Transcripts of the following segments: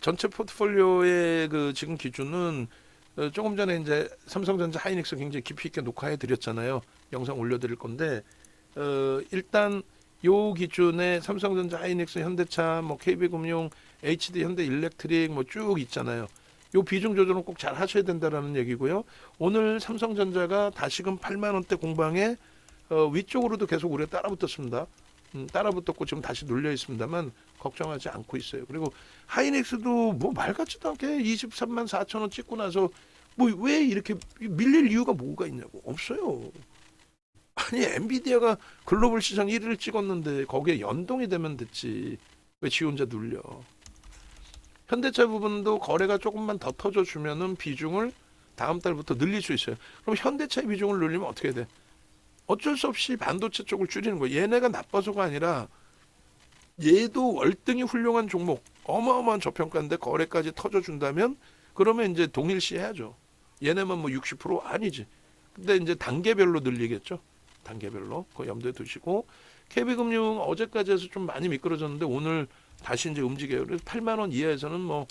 전체 포트폴리오의 그 지금 기준은 조금 전에 이제 삼성전자 하이닉스 굉장히 깊이 있게 녹화해 드렸잖아요. 영상 올려드릴 건데 일단 요 기준에 삼성전자 하이닉스 현대차 뭐 KB금융 HD 현대일렉트릭 뭐 쭉 있잖아요. 요 비중 조절은 꼭 잘 하셔야 된다라는 얘기고요. 오늘 삼성전자가 다시금 8만 원대 공방에 위쪽으로도 계속 우리가 따라붙었습니다. 따라붙었고 지금 다시 눌려 있습니다만 걱정하지 않고 있어요. 그리고 하이닉스도 뭐 말 같지도 않게 23만 4천 원 찍고 나서 뭐 왜 이렇게 밀릴 이유가 뭐가 있냐고. 없어요. 아니 엔비디아가 글로벌 시장 1위를 찍었는데 거기에 연동이 되면 됐지. 왜 지 혼자 눌려. 현대차 부분도 거래가 조금만 더 터져주면은 비중을 다음 달부터 늘릴 수 있어요. 그럼 현대차의 비중을 늘리면 어떻게 돼? 어쩔 수 없이 반도체 쪽을 줄이는 거예요. 얘네가 나빠서가 아니라 얘도 월등히 훌륭한 종목, 어마어마한 저평가인데 거래까지 터져준다면 그러면 이제 동일시 해야죠. 얘네만 뭐 60% 아니지. 근데 이제 단계별로 늘리겠죠. 단계별로 그거 염두에 두시고 KB금융 어제까지 해서 좀 많이 미끄러졌는데 오늘 다시 이제 움직여요. 그래서 8만 원 이하에서는 뭐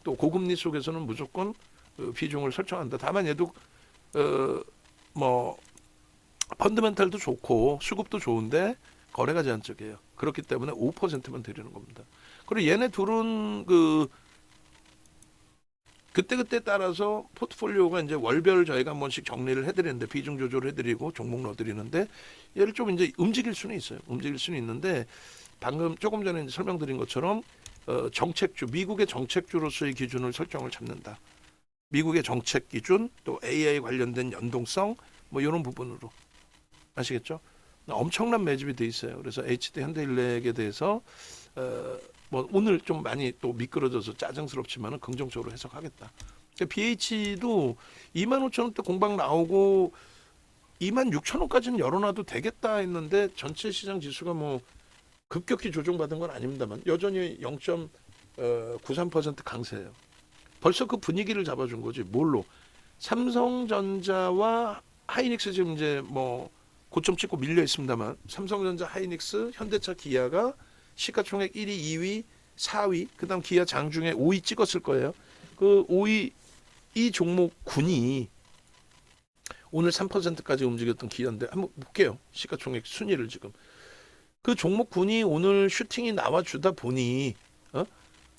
또 고금리 속에서는 무조건 비중을 설정한다. 다만 얘도 뭐 펀드멘탈도 좋고 수급도 좋은데 거래가 제한적이에요. 그렇기 때문에 5%만 드리는 겁니다. 그리고 얘네 둘은 그때그때 따라서 포트폴리오가 이제 월별 저희가 한 번씩 정리를 해드리는데 비중 조절을 해드리고 종목 넣어드리는데 얘를 좀 이제 움직일 수는 있어요. 움직일 수는 있는데 방금 조금 전에 이제 설명드린 것처럼 정책주 미국의 정책주로서의 기준을 설정을 잡는다. 미국의 정책 기준 또 AI 관련된 연동성 뭐 이런 부분으로 아시겠죠? 엄청난 매집이 돼 있어요. 그래서 HD 현대일렉에 대해서 뭐 오늘 좀 많이 또 미끄러져서 짜증스럽지만은 긍정적으로 해석하겠다. BH도 25,000원대 공방 나오고 26,000원까지는 열어놔도 되겠다 했는데 전체 시장 지수가 뭐 급격히 조정받은 건 아닙니다만 여전히 0.93% 강세예요. 벌써 그 분위기를 잡아준 거지. 뭘로? 삼성전자와 하이닉스 지금 이제 뭐 고점 찍고 밀려 있습니다만 삼성전자, 하이닉스, 현대차, 기아가 시가총액 1위, 2위, 4위, 그다음 기아 장중에 5위 찍었을 거예요. 그 5위 이 종목군이 오늘 3%까지 움직였던 기아인데 한번 볼게요. 시가총액 순위를 지금 그 종목군이 오늘 슈팅이 나와주다 보니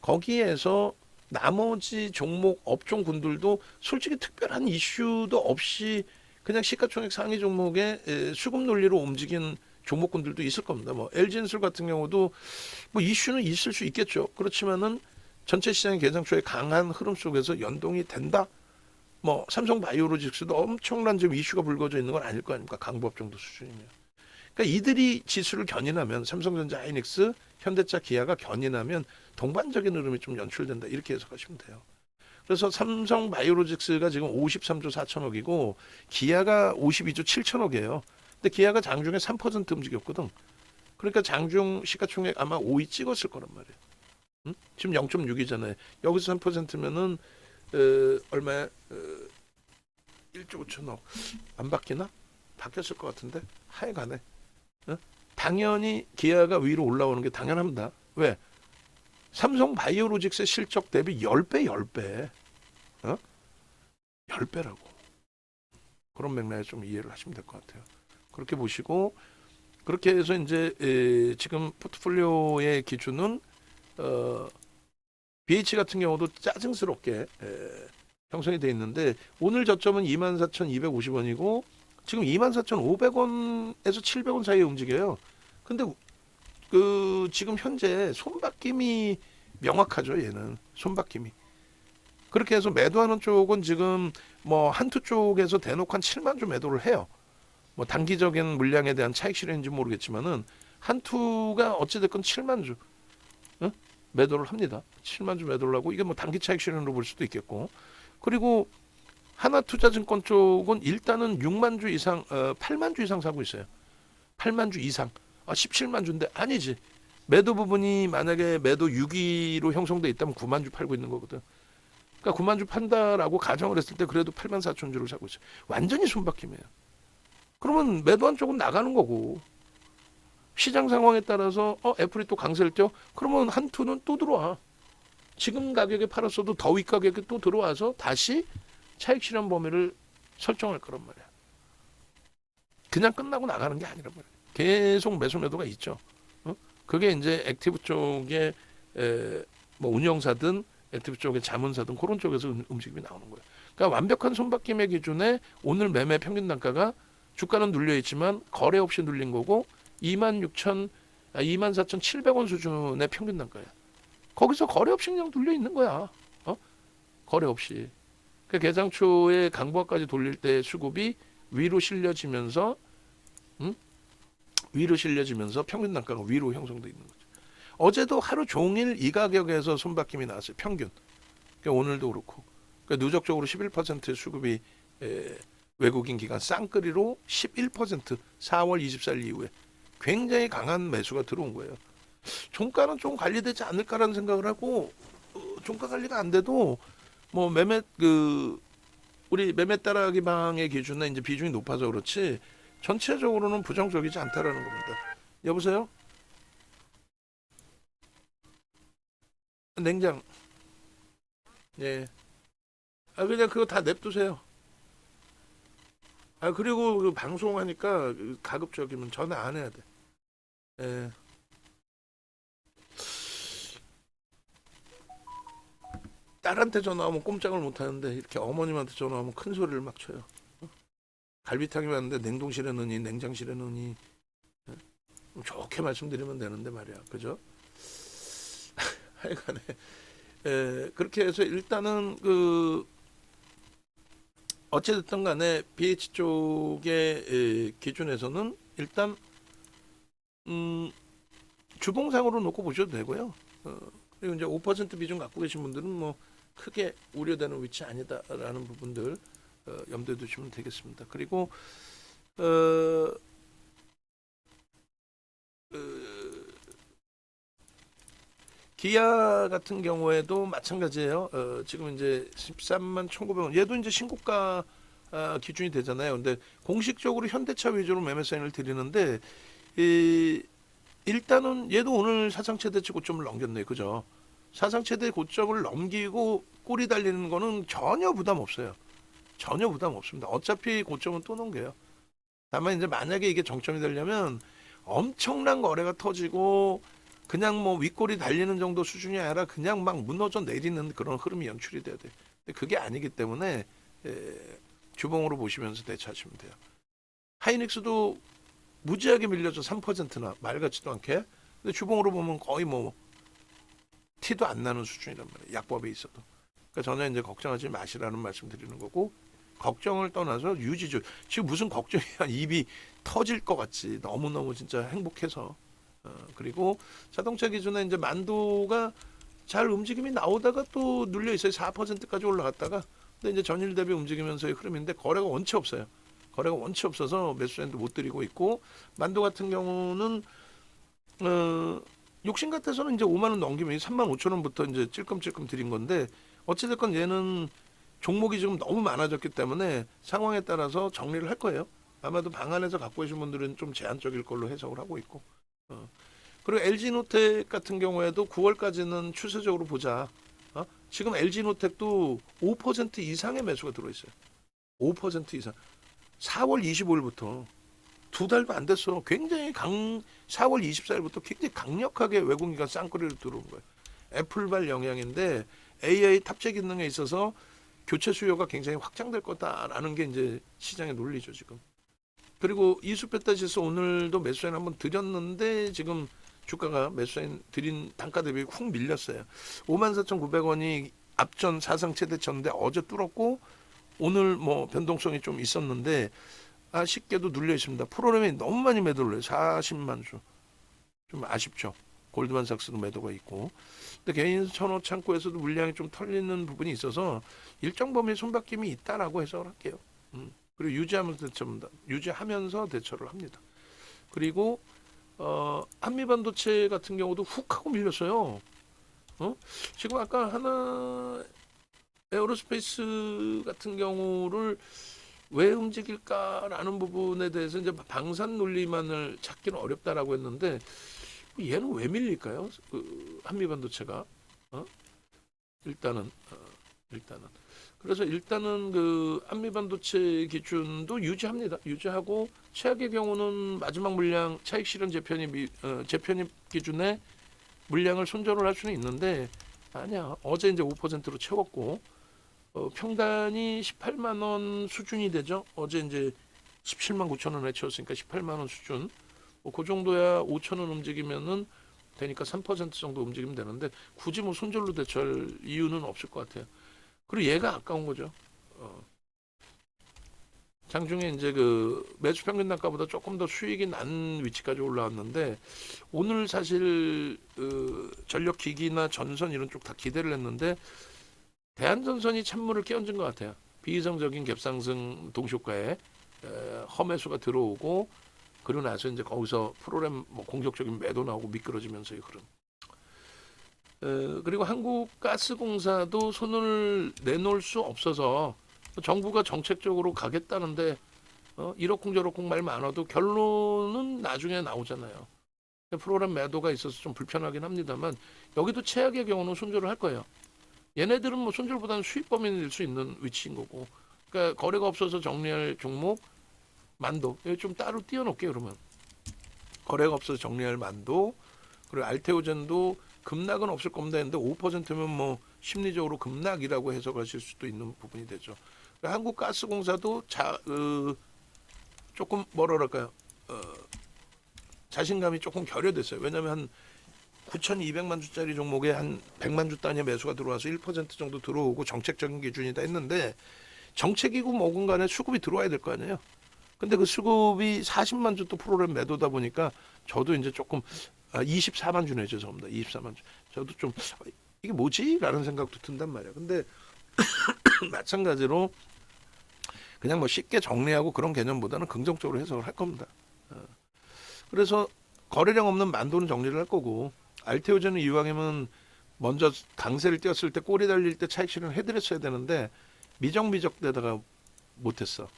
거기에서 나머지 종목 업종군들도 솔직히 특별한 이슈도 없이 그냥 시가총액 상위 종목의 수급 논리로 움직인 종목군들도 있을 겁니다. 뭐 LG엔솔 같은 경우도 뭐 이슈는 있을 수 있겠죠. 그렇지만은 전체 시장의 개장초의 강한 흐름 속에서 연동이 된다. 뭐 삼성바이오로직스도 엄청난 지금 이슈가 불거져 있는 건 아닐 거 아닙니까? 강보업 정도 수준이면. 그러니까 이들이 지수를 견인하면 삼성전자, 하이닉스, 현대차, 기아가 견인하면 동반적인 흐름이 좀 연출된다. 이렇게 해석하시면 돼요. 그래서 삼성바이오로직스가 지금 53조 4천억이고 기아가 52조 7천억이에요. 근데 기아가 장중에 3% 움직였거든. 그러니까 장중 시가총액 아마 5위 찍었을 거란 말이에요. 응? 지금 0.6이잖아요. 여기서 3%면은 얼마야? 1조 5천억. 안 바뀌나? 바뀌었을 것 같은데 하여간에 당연히 기아가 위로 올라오는 게 당연합니다. 왜? 삼성 바이오로직스의 실적 대비 10배, 10배. 10배라고. 그런 맥락에 좀 이해를 하시면 될 것 같아요. 그렇게 보시고 그렇게 해서 이제 지금 포트폴리오의 기준은 BH 같은 경우도 짜증스럽게 형성이 되어 있는데 오늘 저점은 24,250원이고 지금 24,500원에서 700원 사이에 움직여요. 근데 지금 현재 손바뀜이 명확하죠. 얘는 손바뀜이. 그렇게 해서 매도하는 쪽은 지금 뭐 한투 쪽에서 대놓고 한 7만 주 매도를 해요. 뭐 단기적인 물량에 대한 차익 실현인지 모르겠지만은 한투가 어찌됐건 7만 주 매도를 합니다. 7만 주 매도를 하고 이게 뭐 단기 차익 실현으로 볼 수도 있겠고 그리고 하나투자증권 쪽은 일단은 6만 주 이상, 8만 주 이상 사고 있어요. 8만 주 이상. 17만 주인데 아니지. 매도 부분이 만약에 매도 6위로 형성돼 있다면 9만 주 팔고 있는 거거든. 그러니까 9만 주 판다라고 가정을 했을 때 그래도 8만 4천 주를 사고 있어요. 완전히 손바뀜이에요. 그러면 매도한 쪽은 나가는 거고 시장 상황에 따라서 애플이 또 강세를 띄워? 그러면 한투는 또 들어와. 지금 가격에 팔았어도 더 윗가격에 또 들어와서 다시 차익 실현 범위를 설정할 거란 말이야. 그냥 끝나고 나가는 게 아니란 말이야. 계속 매수 매도가 있죠. 그게 이제 액티브 쪽에 뭐 운영사든 액티브 쪽에 자문사든 그런 쪽에서 움직임이 나오는 거예요. 그러니까 완벽한 손바뀜의 기준에 오늘 매매 평균 단가가 주가는 눌려 있지만 거래 없이 눌린 거고 24,700원 수준의 평균 단가야. 거기서 거래 없이 그냥 눌려 있는 거야. 거래 없이. 그 개장초에 강보합까지 돌릴 때 수급이 위로 실려지면서 위로 실려지면서 평균 단가가 위로 형성돼 있는 거죠. 어제도 하루 종일 이 가격에서 손바뀜이 나왔어요. 평균. 그러니까 오늘도 그렇고. 그러니까 누적적으로 11% 수급이 외국인 기관 쌍끌이로 11% 4월 24일 이후에 굉장히 강한 매수가 들어온 거예요. 종가는 좀 관리되지 않을까라는 생각을 하고 종가 관리가 안 돼도 뭐 매매 우리 매매 따라하기 방의 기준에 이제 비중이 높아서 그렇지 전체적으로는 부정적이지 않다라는 겁니다. 여보세요? 냉장. 예. 그냥 그거 다 냅두세요. 그리고 그 방송하니까 가급적이면 전화 안 해야 돼. 예. 딸한테 전화하면 꼼짝을 못 하는데 이렇게 어머님한테 전화하면 큰 소리를 막 쳐요. 갈비탕이 왔는데 냉동실에 넣니 냉장실에 넣니 좋게 말씀드리면 되는데 말이야. 그죠? 하여간에 그렇게 해서 일단은 어찌됐든 간에 BH 쪽의 기준에서는 일단 주봉상으로 놓고 보셔도 되고요. 그리고 이제 5% 비중 갖고 계신 분들은 뭐 크게 우려되는 위치 아니다라는 부분들 염두에 두시면 되겠습니다. 그리고 기아 같은 경우에도 마찬가지예요. 지금 이제 13만 1,900원. 얘도 이제 신고가 기준이 되잖아요. 근데 공식적으로 현대차 위주로 매매 사인을 드리는데 일단은 얘도 오늘 사상 최대치 고점을 넘겼네요. 그죠? 사상 최대 고점을 넘기고 꼬리 달리는 거는 전혀 부담 없어요. 전혀 부담 없습니다. 어차피 고점은 또 넘겨요. 다만 이제 만약에 이게 정점이 되려면 엄청난 거래가 터지고 그냥 뭐 윗골이 달리는 정도 수준이 아니라 그냥 막 무너져 내리는 그런 흐름이 연출이 돼야 돼요. 근데 그게 아니기 때문에 주봉으로 보시면서 대처하시면 돼요. 하이닉스도 무지하게 밀려서 3%나 말 같지도 않게. 근데 주봉으로 보면 거의 뭐 티도 안 나는 수준이란 말이에요. 약법에 있어도. 그러니까 전혀 이제 걱정하지 마시라는 말씀 드리는 거고 걱정을 떠나서 유지죠. 지금 무슨 걱정이야. 입이 터질 것 같지. 너무너무 진짜 행복해서. 그리고 자동차 기준에 이제 만도가 잘 움직임이 나오다가 또 눌려 있어요. 4%까지 올라갔다가 근데 이제 전일 대비 움직이면서의 흐름인데 거래가 원체 없어요. 거래가 원체 없어서 매수엔도 못 드리고 있고 만도 같은 경우는 욕심 같아서는 이제 5만 원 넘기면 3만 5천 원부터 이제 찔끔찔끔 드린 건데 어찌됐건 얘는 종목이 지금 너무 많아졌기 때문에 상황에 따라서 정리를 할 거예요. 아마도 방 안에서 갖고 계신 분들은 좀 제한적일 걸로 해석을 하고 있고. 그리고 LG노텍 같은 경우에도 9월까지는 추세적으로 보자. 지금 LG노텍도 5% 이상의 매수가 들어있어요. 5% 이상. 4월 25일부터 두 달도 안 됐어. 굉장히 4월 24일부터 굉장히 강력하게 외국인가 쌍끌이로 들어온 거예요. 애플발 영향인데 AI 탑재 기능에 있어서 교체 수요가 굉장히 확장될 거다라는 게 이제 시장의 논리죠 지금. 그리고 이수페타시스 오늘도 매수엔 한번 드렸는데 지금 주가가 매수엔 드린 단가 대비 훅 밀렸어요. 54,900원이 앞전 사상 최대쳤는데 어제 뚫었고 오늘 뭐 변동성이 좀 있었는데 아쉽게도 눌려 있습니다. 프로그램이 너무 많이 매도를 해요. 40만 주. 좀 아쉽죠. 골드만삭스도 매도가 있고. 근데 개인 선호 창구에서도 물량이 좀 털리는 부분이 있어서 일정 범위 손바뀜이 있다라고 해석을 할게요. 그리고 유지하면서 대처를 합니다. 그리고 한미반도체 같은 경우도 훅 하고 밀렸어요. 지금 아까 하나 에어로스페이스 같은 경우를 왜 움직일까라는 부분에 대해서 이제 방산 논리만을 찾기는 어렵다라고 했는데 얘는 왜 밀릴까요? 한미반도체가 일단은 그래서 일단은 그 한미반도체 기준도 유지합니다. 유지하고 최악의 경우는 마지막 물량 차익 실현 재편입 기준에 물량을 손절을 할 수는 있는데 아니야. 어제 이제 5%로 채웠고 평단이 18만 원 수준이 되죠. 어제 이제 17만 9천 원에 채웠으니까 18만 원 수준. 그 정도야 5천 원 움직이면은 되니까 3% 정도 움직이면 되는데 굳이 뭐 손절로 대처할 이유는 없을 것 같아요. 그리고 얘가 아까운 거죠. 장중에 이제 그 매수 평균 단가보다 조금 더 수익이 난 위치까지 올라왔는데 오늘 사실 전력기기나 전선 이런 쪽 다 기대를 했는데 대한전선이 찬물을 끼얹은 것 같아요. 비이성적인 갭상승 동시효과에 험매수가 들어오고 그러고 나서 이제 거기서 프로그램 뭐 공격적인 매도 나오고 미끄러지면서의 흐름. 그리고 한국가스공사도 손을 내놓을 수 없어서 정부가 정책적으로 가겠다는데 이러쿵저러쿵 말 많아도 결론은 나중에 나오잖아요. 프로그램 매도가 있어서 좀 불편하긴 합니다만 여기도 최악의 경우는 손절을 할 거예요. 얘네들은 뭐 손절보다는 수익 범위는 될 수 있는 위치인 거고. 그러니까 거래가 없어서 정리할 종목 만도 좀 따로 띄워놓을게요. 그러면 거래가 없어서 정리할 만도 그리고 알테오젠도 급락은 없을 겁니다 했는데 5%면 뭐 심리적으로 급락이라고 해석하실 수도 있는 부분이 되죠. 한국가스공사도 조금 뭐라 그럴까요? 자신감이 조금 결여됐어요. 왜냐하면 한 9,200만 주짜리 종목에 한 100만 주 단위의 매수가 들어와서 1% 정도 들어오고 정책적인 기준이다 했는데 정책이고 뭐건 간에 수급이 들어와야 될 거 아니에요. 근데 그 수급이 40만 주 또 프로그램 매도다 보니까 저도 이제 조금 24만 주네 죄송합니다. 24만 주. 저도 좀 이게 뭐지? 라는 생각도 든단 말이에요. 근데 마찬가지로 그냥 뭐 쉽게 정리하고 그런 개념보다는 긍정적으로 해석을 할 겁니다. 그래서 거래량 없는 만도는 정리를 할 거고 알테오젠은 이왕이면 먼저 강세를 띄었을 때 꼬리 달릴 때 차익 실현 해드렸어야 되는데 미적미적되다가 못했어.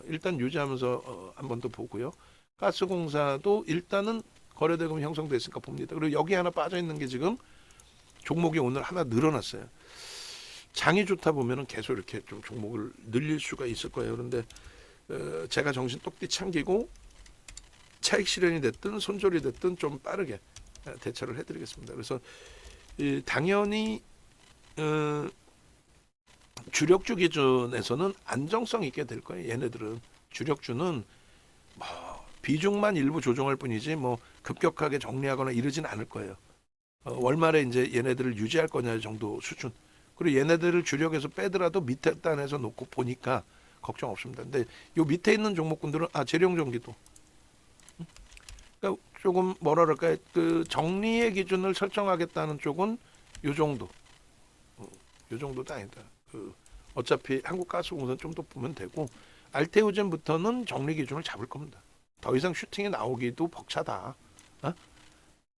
일단 유지하면서 한 번 더 보고요. 가스공사도 일단은 거래대금 형성됐으니까 봅니다. 그리고 여기 하나 빠져 있는 게 지금 종목이 오늘 하나 늘어났어요. 장이 좋다 보면은 계속 이렇게 좀 종목을 늘릴 수가 있을 거예요. 그런데 제가 정신 똑띠 챙기고 차익 실현이 됐든 손절이 됐든 좀 빠르게 대처를 해드리겠습니다. 그래서 당연히 주력주 기준에서는 안정성 있게 될 거예요. 얘네들은 주력주는 뭐 비중만 일부 조정할 뿐이지 뭐 급격하게 정리하거나 이러진 않을 거예요. 월말에 이제 얘네들을 유지할 거냐 정도 수준. 그리고 얘네들을 주력에서 빼더라도 밑에 단에서 놓고 보니까 걱정 없습니다. 근데 요 밑에 있는 종목군들은 재룡전기도 그러니까 조금 뭐라 그럴까요? 그 정리의 기준을 설정하겠다는 쪽은 요 정도. 요 정도도 아니다. 어차피 한국가스공사는 좀 더 보면 되고 알테오젠부터는 정리 기준을 잡을 겁니다. 더 이상 슈팅이 나오기도 벅차다.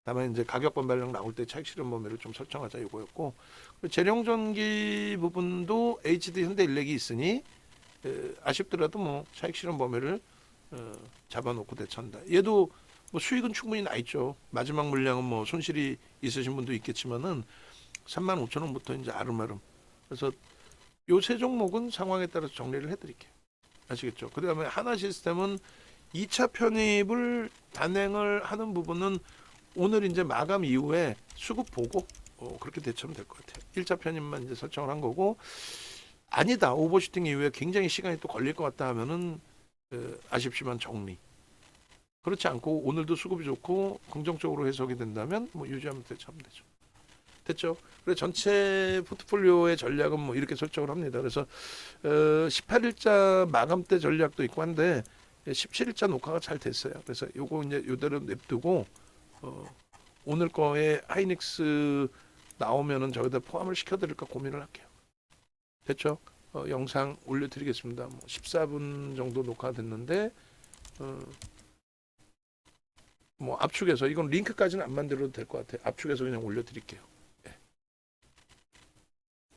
다만 이제 가격 반발력 나올 때 차익 실현 범위를 좀 설정하자 이거였고 재룡전기 부분도 HD 현대일렉이 있으니 아쉽더라도 뭐 차익 실현 범위를 잡아놓고 대처한다. 얘도 뭐 수익은 충분히 나 있죠. 마지막 물량은 뭐 손실이 있으신 분도 있겠지만은 35,000원부터 이제 아름아름. 그래서 요 세 종목은 상황에 따라서 정리를 해드릴게요. 아시겠죠? 그 다음에 하나시스템은 2차 편입을 단행을 하는 부분은 오늘 이제 마감 이후에 수급 보고 그렇게 대처하면 될 것 같아요. 1차 편입만 이제 설정을 한 거고 아니다 오버슈팅 이후에 굉장히 시간이 또 걸릴 것 같다 하면은 아쉽지만 정리. 그렇지 않고 오늘도 수급이 좋고 긍정적으로 해석이 된다면 뭐 유지하면 대처하면 되죠. 됐죠. 그래서 전체 포트폴리오의 전략은 뭐 이렇게 설정을 합니다. 그래서 18일자 마감 때 전략도 있고 한데 17일자 녹화가 잘 됐어요. 그래서 요거 이제 요대로 냅두고 오늘 거에 하이닉스 나오면은 저기다 포함을 시켜드릴까 고민을 할게요. 됐죠? 영상 올려드리겠습니다. 뭐 14분 정도 녹화됐는데 뭐 압축해서 이건 링크까지는 안 만들어도 될 것 같아요. 압축해서 그냥 올려드릴게요.